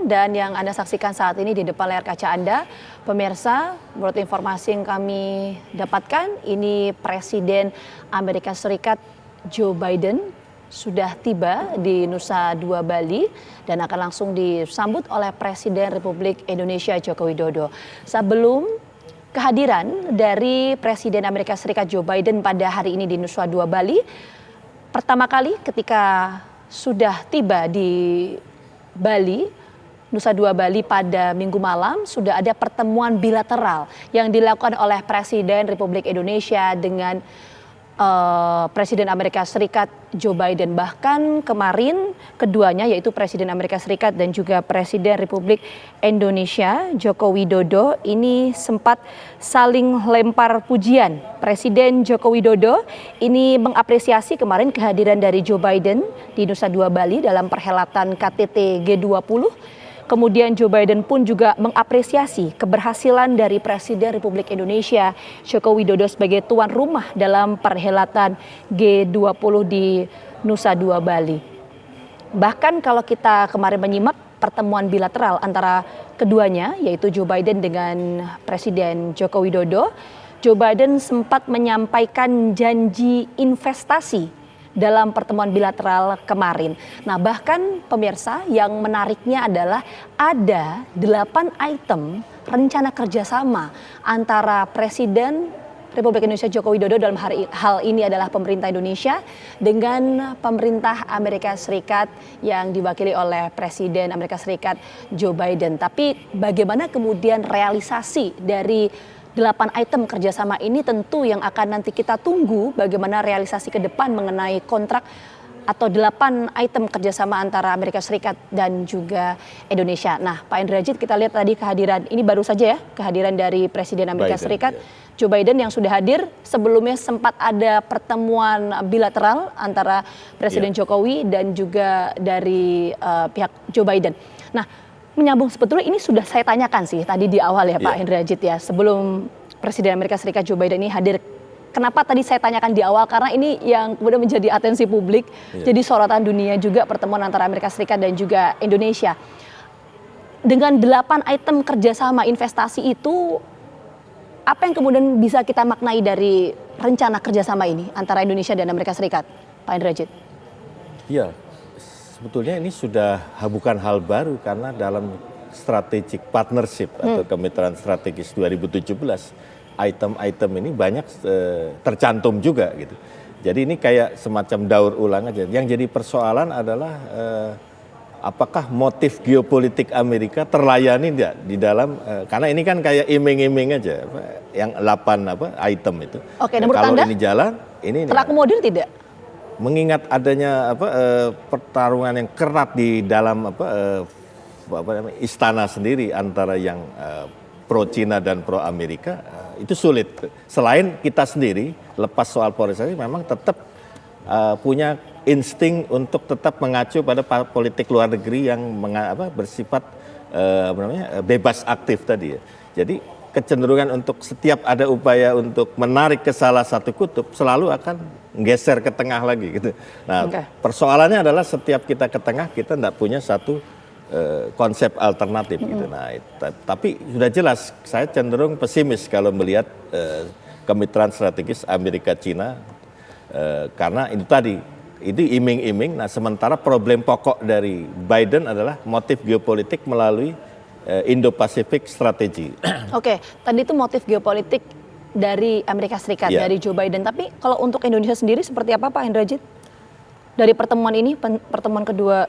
Biden dan yang Anda saksikan saat ini di depan layar kaca Anda. Pemirsa, menurut informasi yang kami dapatkan, ini Presiden Amerika Serikat Joe Biden sudah tiba di Nusa Dua Bali dan akan langsung disambut oleh Presiden Republik Indonesia Joko Widodo. Sebelum kehadiran dari Presiden Amerika Serikat Joe Biden pada hari ini di Nusa Dua Bali, pertama kali ketika sudah tiba di Bali, Nusa Dua Bali pada Minggu malam, sudah ada pertemuan bilateral yang dilakukan oleh Presiden Republik Indonesia dengan Presiden Amerika Serikat Joe Biden. Bahkan kemarin keduanya, yaitu Presiden Amerika Serikat dan juga Presiden Republik Indonesia Joko Widodo, ini sempat saling lempar pujian. Presiden Joko Widodo ini mengapresiasi kemarin kehadiran dari Joe Biden di Nusa Dua Bali dalam perhelatan KTT G20. Kemudian Joe Biden pun juga mengapresiasi keberhasilan dari Presiden Republik Indonesia Joko Widodo sebagai tuan rumah dalam perhelatan G20 di Nusa Dua Bali. Bahkan kalau kita kemarin menyimak pertemuan bilateral antara keduanya, yaitu Joe Biden dengan Presiden Joko Widodo, Joe Biden sempat menyampaikan janji investasi dalam pertemuan bilateral kemarin. Nah, bahkan pemirsa, yang menariknya adalah ada 8 item rencana kerjasama antara Presiden Republik Indonesia Joko Widodo, dalam hal ini adalah pemerintah Indonesia, dengan pemerintah Amerika Serikat yang diwakili oleh Presiden Amerika Serikat Joe Biden. Tapi bagaimana kemudian realisasi dari 8 item kerjasama ini, tentu yang akan nanti kita tunggu bagaimana realisasi ke depan mengenai kontrak atau 8 item kerjasama antara Amerika Serikat dan juga Indonesia. Nah, Pak Indrajit, kita lihat tadi kehadiran, ini baru saja ya, kehadiran dari Presiden Amerika Serikat Joe Biden yang sudah hadir. Sebelumnya sempat ada pertemuan bilateral antara Presiden Jokowi dan juga dari pihak Joe Biden. Nah, menyambung sebetulnya ini sudah saya tanyakan sih tadi di awal ya Pak Indrajit ya, sebelum Presiden Amerika Serikat Joe Biden ini hadir. Kenapa tadi saya tanyakan di awal? Karena ini yang kemudian menjadi atensi publik, jadi sorotan dunia juga, pertemuan antara Amerika Serikat dan juga Indonesia. Dengan 8 item kerjasama investasi itu, apa yang kemudian bisa kita maknai dari rencana kerjasama ini antara Indonesia dan Amerika Serikat, Pak Indrajit? Iya, sebetulnya ini sudah bukan hal baru, karena dalam strategic partnership atau kemitraan strategis 2017, item-item ini banyak tercantum juga gitu. Jadi ini kayak semacam daur ulang aja. Yang jadi persoalan adalah apakah motif geopolitik Amerika terlayani tidak di dalam, karena ini kan kayak iming-iming aja, yang 8 item itu. Oke, menurut kalau Anda ini jalan, ini terakomodir tidak? Mengingat adanya pertarungan yang kerat di dalam istana sendiri antara yang pro Cina dan pro Amerika, itu sulit. Selain kita sendiri, lepas soal polarisasi, memang tetap punya insting untuk tetap mengacu pada politik luar negeri yang bersifat bebas aktif tadi ya. Jadi kecenderungan untuk setiap ada upaya untuk menarik ke salah satu kutub selalu akan geser ke tengah lagi gitu. Nah, persoalannya adalah setiap kita ke tengah, kita tidak punya satu konsep alternatif gitu. Nah, tapi sudah jelas saya cenderung pesimis kalau melihat kemitraan strategis Amerika Cina, karena itu tadi, itu iming-iming. Nah, sementara problem pokok dari Biden adalah motif geopolitik melalui Indo-Pacific strategi. Oke, tadi itu motif geopolitik dari Amerika Serikat, dari Joe Biden. Tapi kalau untuk Indonesia sendiri seperti apa Pak Indrajit? Dari pertemuan ini, pertemuan kedua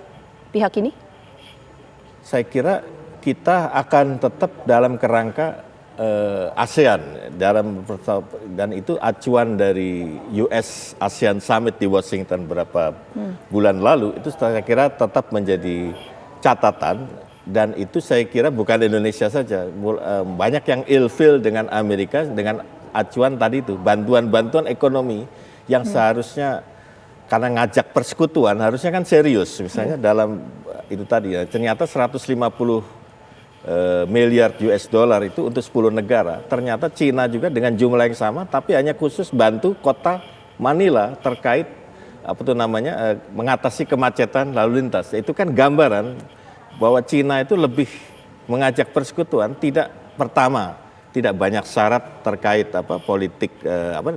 pihak ini? Saya kira kita akan tetap dalam kerangka ASEAN, dan itu acuan dari US ASEAN Summit di Washington beberapa bulan lalu, itu saya kira tetap menjadi catatan. Dan itu saya kira bukan Indonesia saja, banyak yang ilfeel dengan Amerika dengan acuan tadi itu, bantuan-bantuan ekonomi yang seharusnya, karena ngajak persekutuan harusnya kan serius, misalnya dalam itu tadi ya, ternyata 150 miliar US dollar itu untuk 10 negara, ternyata Cina juga dengan jumlah yang sama, tapi hanya khusus bantu kota Manila terkait mengatasi kemacetan lalu lintas. Itu kan gambaran bahwa Cina itu lebih mengajak persekutuan, tidak banyak syarat terkait politik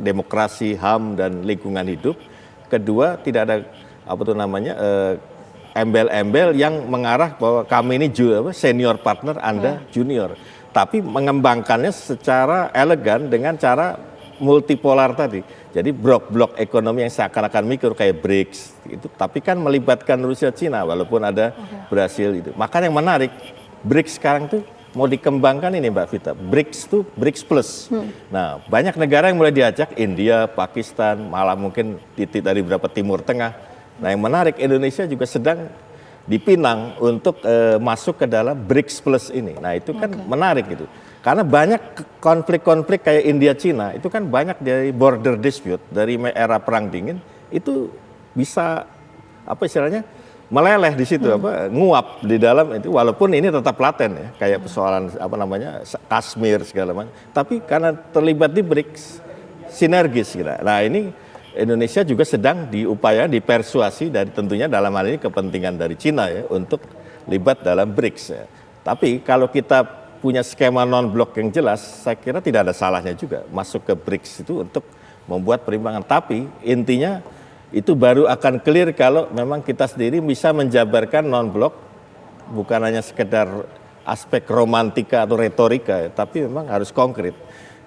demokrasi, HAM dan lingkungan hidup. Kedua, tidak ada embel-embel yang mengarah bahwa kami ini senior partner, Anda junior. Tapi mengembangkannya secara elegan dengan cara multipolar tadi. Jadi blok-blok ekonomi yang seakan-akan mikro kayak BRICS itu, tapi kan melibatkan Rusia, Cina, walaupun ada Brasil itu. Maka yang menarik, BRICS sekarang tuh mau dikembangkan ini Mbak Vita, BRICS tuh BRICS Plus. Nah, banyak negara yang mulai diajak, India, Pakistan, malah mungkin titik dari beberapa Timur Tengah. Nah, yang menarik, Indonesia juga sedang dipinang untuk masuk ke dalam BRICS Plus ini. Nah, itu kan menarik gitu. Karena banyak konflik-konflik kayak India-Cina, itu kan banyak dari border dispute, dari era Perang Dingin, itu bisa, meleleh di situ, nguap di dalam itu, walaupun ini tetap laten ya, kayak persoalan Kashmir segala macam. Tapi karena terlibat di BRICS, sinergis gitu. Nah, ini Indonesia juga sedang dipersuasi dari tentunya dalam hal ini kepentingan dari Cina ya untuk libat dalam BRICS ya. Tapi kalau kita punya skema non-blok yang jelas, saya kira tidak ada salahnya juga masuk ke BRICS itu untuk membuat perimbangan. Tapi intinya itu baru akan clear kalau memang kita sendiri bisa menjabarkan non-blok, bukan hanya sekedar aspek romantika atau retorika, tapi memang harus konkret.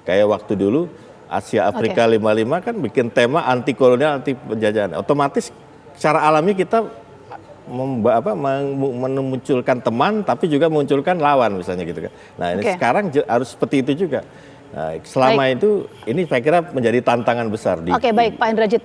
Kayak waktu dulu Asia Afrika 55 kan bikin tema anti kolonial, anti penjajahan. Otomatis secara alami kita memunculkan teman, tapi juga munculkan lawan misalnya gitu kan. Nah ini sekarang harus seperti itu juga. Nah, selama itu ini saya kira menjadi tantangan besar. Baik Pak Indrajit.